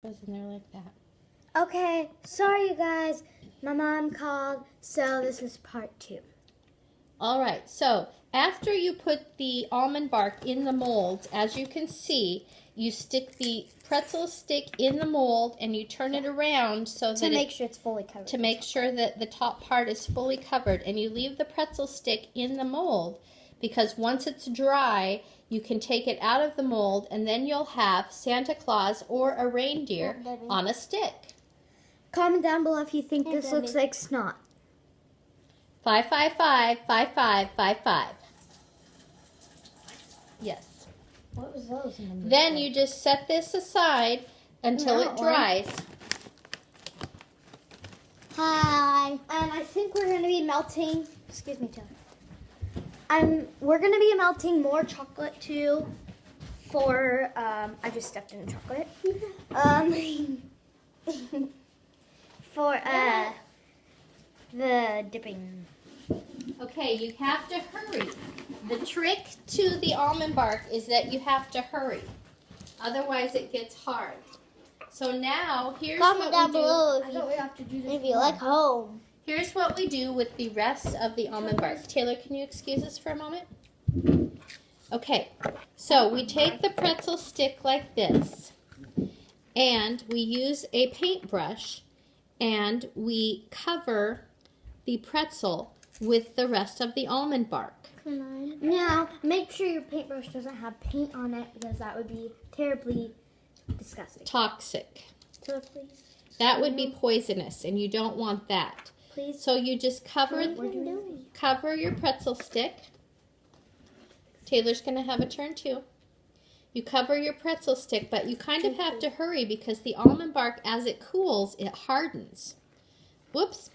Goes in there like that. Okay, sorry you guys. My mom called, so this is part 2. All right, so after you put the almond bark in the mold, as you can see, you stick the pretzel stick in the mold and you turn it around so To make sure it's fully covered. To make sure that the top part is fully covered, and you leave the pretzel stick in the mold because once it's dry, you can take it out of the mold and then you'll have Santa Claus or a reindeer on a stick. Comment down below if you think this looks like snot. 555-5555. Yes. What was those? Then you just set this aside until it dries. Hi. And I think we're going to be melting. Excuse me, Taylor. We're going to be melting more chocolate too. For I just stepped in chocolate. For the dipping. Okay, you have to hurry. The trick to the almond bark is that you have to hurry. Otherwise it gets hard. So now, here's Comment down below if you like home. Here's what we do with the rest of the almond bark. Taylor, can you excuse us for a moment? Okay, so we take the pretzel stick like this, and we use a paintbrush, and we cover the pretzel with the rest of the almond bark. Now, make sure your paintbrush doesn't have paint on it because that would be terribly disgusting. Toxic. So please. That would be poisonous, and you don't want that. Please. So you just cover your pretzel stick. Taylor's going to have a turn too. You cover your pretzel stick, but you kind of have to hurry because the almond bark, as it cools, it hardens. Whoops.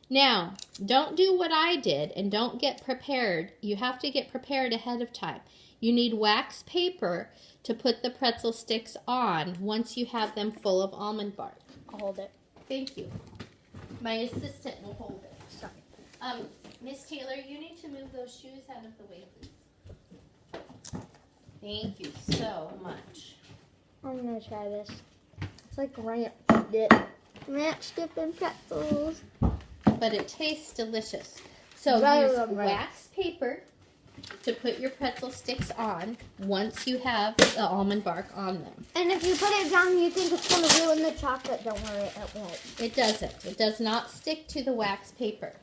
Now, don't do what I did and don't get prepared. You have to get prepared ahead of time. You need wax paper to put the pretzel sticks on once you have them full of almond bark. I'll hold it. Thank you. My assistant will hold it. Sorry. Miss Taylor, you need to move those shoes out of the way, please. Thank you so much. I'm going to try this. It's like ranch dip. Ranch dip and pretzels. But it tastes delicious. So use wax paper to put your pretzel sticks on once you have the almond bark on them. And if you put it down and you think it's going to ruin the chocolate, don't worry, it won't. It doesn't. It does not stick to the wax paper.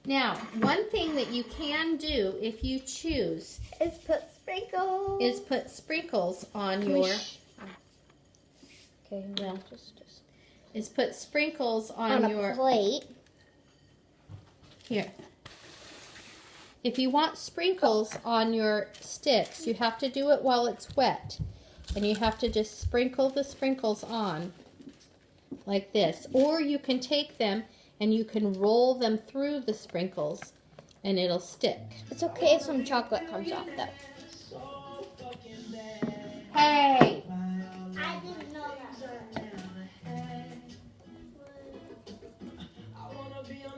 Now, one thing that you can do if you choose is put sprinkles on your... Okay, well, is put sprinkles on your plate. Here. If you want sprinkles on your sticks, you have to do it while it's wet. And you have to just sprinkle the sprinkles on like this. Or you can take them and you can roll them through the sprinkles and it'll stick. It's okay if some chocolate comes off though. Hey! I didn't know that.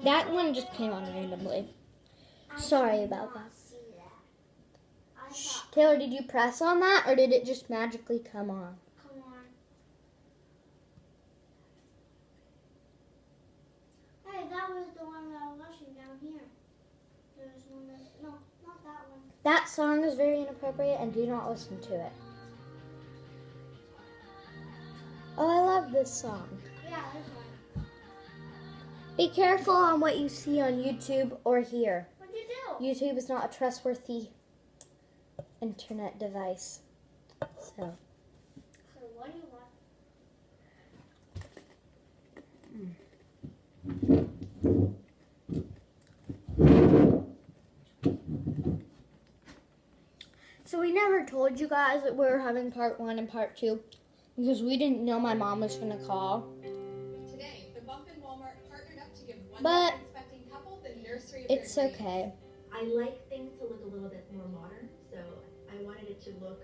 That one just came on randomly. Sorry about that. Shh. Taylor, did you press on that or did it just magically come on? Come on. Hey, that was the one that I was watching down here. There's one that, no, not that one. That song is very inappropriate and do not listen to it. Oh, I love this song. Yeah, this one. Be careful on what you see on YouTube or here. What'd you do? YouTube is not a trustworthy internet device. So what do you want? So we never told you guys that we were having part 1 and part 2 because we didn't know my mom was going to call. Today, the Bump in Walmart partnered up to give one But expecting couple the nursery of it's their dreams. okay. I like things to look a little bit more modern, so I wanted it to look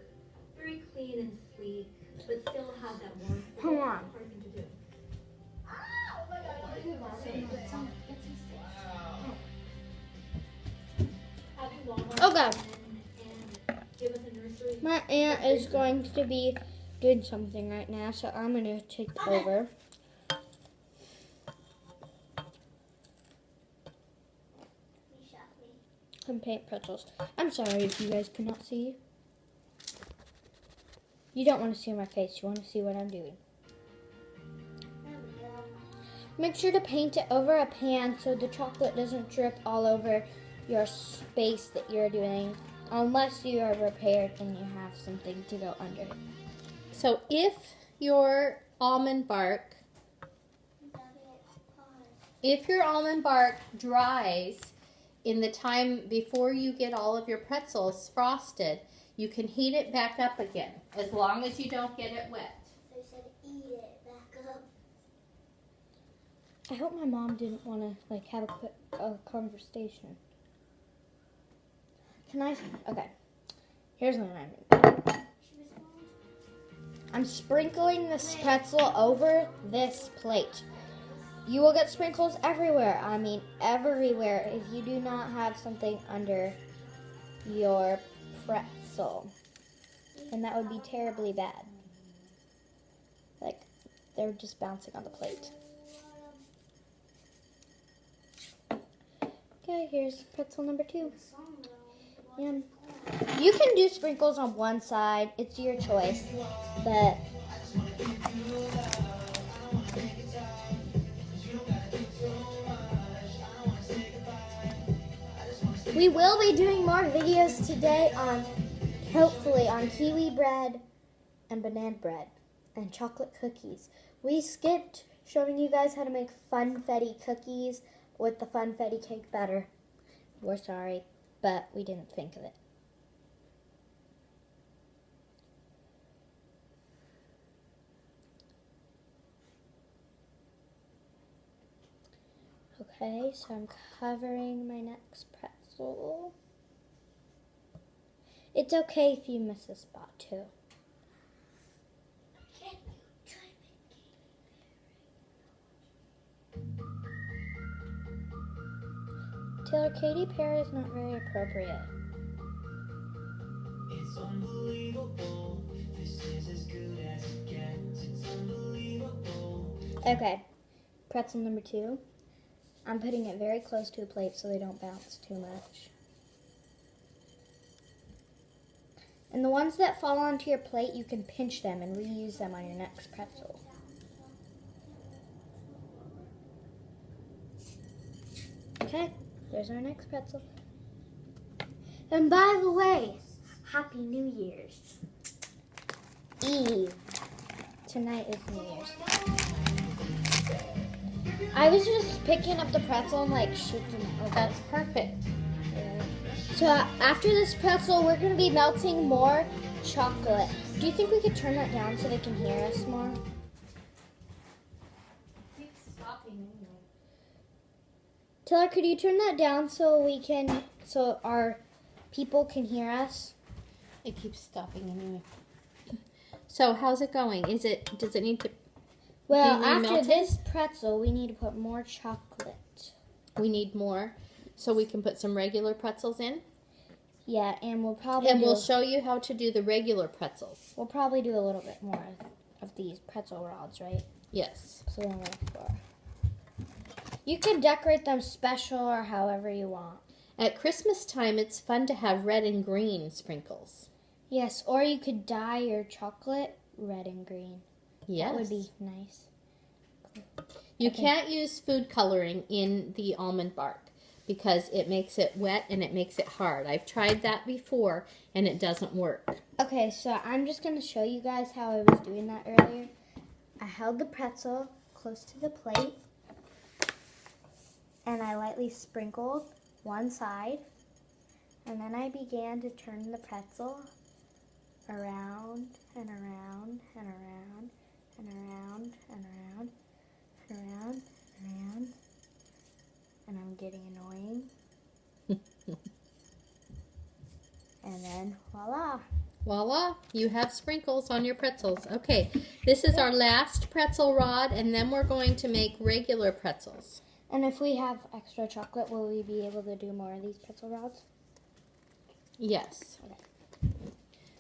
very clean and sleek, but still have that warmth. Hold on. Hard thing to do. Okay. And give us a nursery. My aunt is going to be doing something right now, so I'm going to take over. And paint pretzels. I'm sorry if you guys cannot see. You don't want to see my face. You want to see what I'm doing. Make sure to paint it over a pan so the chocolate doesn't drip all over your space that you're doing. Unless you are prepared and you have something to go under it. So if your almond bark dries in the time before you get all of your pretzels frosted, you can heat it back up again, as long as you don't get it wet. They said eat it back up. I hope my mom didn't want to have a conversation. Can I? Okay. Here's what I'm doing. I'm sprinkling this pretzel over this plate. You will get sprinkles everywhere. I mean, everywhere. If you do not have something under your pretzel, and that would be terribly bad. Like, they're just bouncing on the plate. Okay, here's pretzel number 2. Yum. You can do sprinkles on one side. It's your choice. But we will be doing more videos today on, hopefully, on kiwi bread and banana bread and chocolate cookies. We skipped showing you guys how to make funfetti cookies with the funfetti cake batter. We're sorry, but we didn't think of it. Okay, so I'm covering my next pretzel. It's okay if you miss a spot too. Taylor, Katy Perry is not very appropriate. It's unbelievable. This is as good as it gets. It's unbelievable. Okay, pretzel number 2. I'm putting it very close to a plate so they don't bounce too much. And the ones that fall onto your plate, you can pinch them and reuse them on your next pretzel. Okay, there's our next pretzel. And by the way, Happy New Year's Eve. Tonight is New Year's. I was just picking up the pretzel and shaking it. Oh, That's perfect. So after this pretzel, we're going to be melting more chocolate. Do you think we could turn that down so they can hear us more? Keep stopping anyway. Taylor, could you turn that down so our people can hear us? It keeps stopping anyway. So how's it going? Does it need to Well, be after remelted? this pretzel, we need to put more chocolate. We need more, so we can put some regular pretzels in. Yeah, and we'll show you how to do the regular pretzels. We'll probably do a little bit more of these pretzel rods, right? Yes. So then you can decorate them special or however you want. At Christmas time, it's fun to have red and green sprinkles. Yes, or you could dye your chocolate red and green. Yes. That would be nice. You can't use food coloring in the almond bark because it makes it wet and it makes it hard. I've tried that before and it doesn't work. Okay, so I'm just going to show you guys how I was doing that earlier. I held the pretzel close to the plate and I lightly sprinkled one side, and then I began to turn the pretzel around and around and around and around and around and around and around, and I'm getting annoying. And then voila. Voila, you have sprinkles on your pretzels. Okay, this is our last pretzel rod, and then we're going to make regular pretzels. And if we have extra chocolate, will we be able to do more of these pretzel rods? Yes. Okay.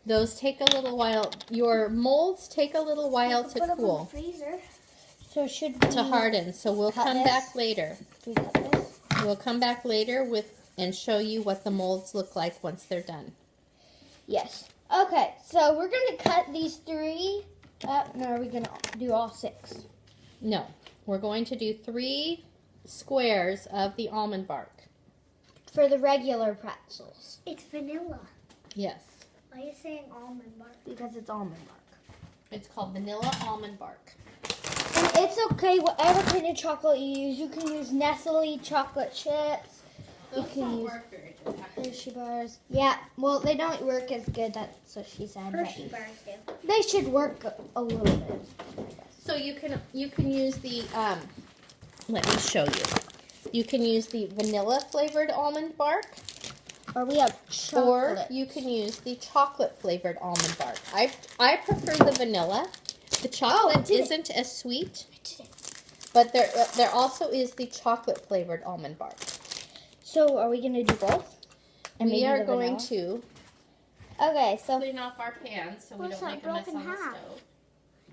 Those take a little while. Your molds take a little while Put to them in the cool, freezer. So should we to harden. So we'll cut come this? back later. We cut this. We'll come back later and show you what the molds look like once they're done. Yes. Okay, so we're gonna cut these 3 up. No, are we gonna do all 6? No, we're going to do 3 squares of the almond bark. For the regular pretzels. It's vanilla. Yes, Why are you saying almond bark? Because it's almond bark. it's called vanilla almond bark. And it's okay, whatever kind of chocolate you use. You can use Nestle chocolate chips. You can use very good. Hershey bars. Yeah, well, they don't work as good, that's what she said. but Hershey bars do. They should work a little bit. So you can use the let me show you. You can use the vanilla flavored almond bark, Or we have chocolate. or you can use the chocolate flavored almond bark. I prefer the vanilla. The chocolate did it. isn't as sweet, but there also is the chocolate flavored almond bark. So are we gonna do both? And we maybe are the going vanilla? to Okay, so clean off our pans so we What's don't that make a mess broken on the half? stove.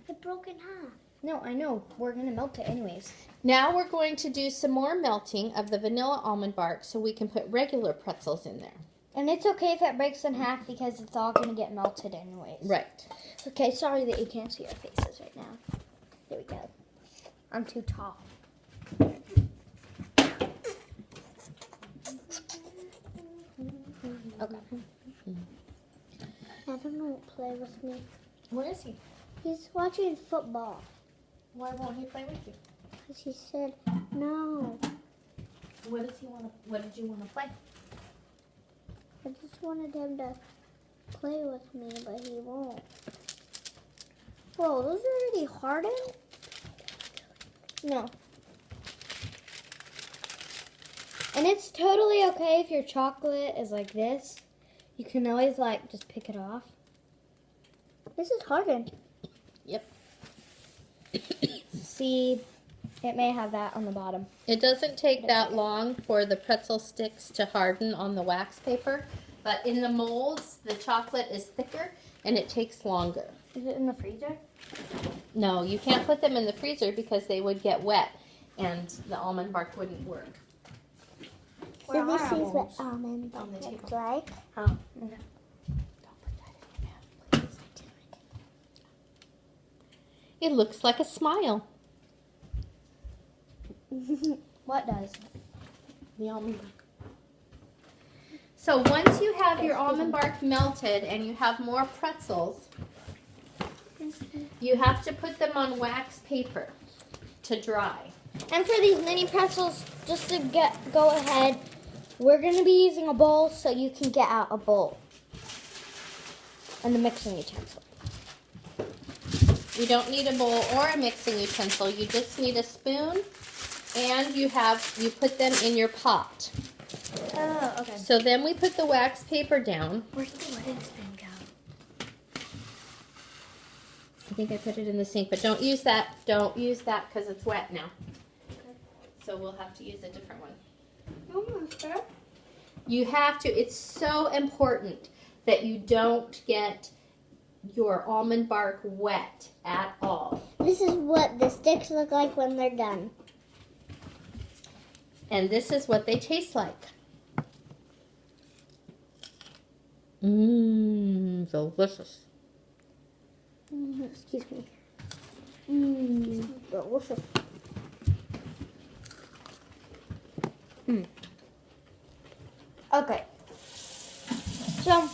It broke in half. no, I know we're gonna melt it anyways. Now we're going to do some more melting of the vanilla almond bark so we can put regular pretzels in there. And it's okay if it breaks in half because it's all gonna get melted anyways. Right. Okay, sorry that you can't see our faces right now. There we go. I'm too tall. Okay. I don't know. Play with me. Where is he? He's watching football. Why won't he play with you? Because he said no. What does he want to? What did you want to play? I just wanted him to play with me, but he won't. Whoa, those are already hardened? No. And it's totally okay if your chocolate is like this. You can always like just pick it off. This is hardened. Yep. See, it may have that on the bottom. It doesn't take that long for the pretzel sticks to harden on the wax paper, but in the molds, the chocolate is thicker and it takes longer. Is it in the freezer? No, you can't put them in the freezer because they would get wet and the almond bark wouldn't work. Where So are this our is what molds? almond On the bark looks table. like. Oh, okay. Don't put that in your mouth, please. It looks like a smile. What does? The almond bark. So once you have your almond bark melted and you have more pretzels, you have to put them on wax paper to dry. And for these mini pretzels, just to go ahead, we're going to be using a bowl so you can get out a bowl and the mixing utensil. You don't need a bowl or a mixing utensil. You just need a spoon and you put them in your pot. Oh, okay. So then we put the wax paper down. Where's the wedding spoon go? I think I put it in the sink, but don't use that. Don't use that because it's wet now. So we'll have to use a different one. You have to. It's so important that you don't get your almond bark wet at all. This is what the sticks look like when they're done. And this is what they taste like. Mmm, delicious. Excuse me. Delicious. Okay. So,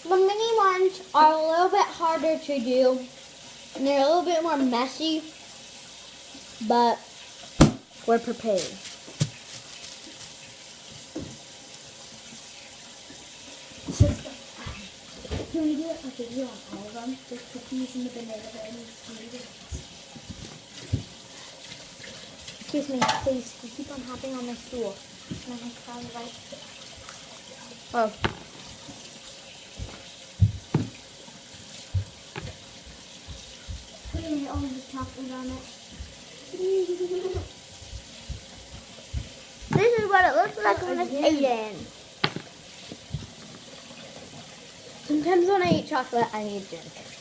the mini ones are a little bit harder to do. And they're a little bit more messy. But we're prepared. Can we do a video on all of them? The cookies and the banana bread and the Excuse me, please. You keep on hopping on my stool. And I'm kind of like... Oh. Putting all the chocolate on it. This is what it looks like when it's eaten. Sometimes when I eat chocolate, I need ginger.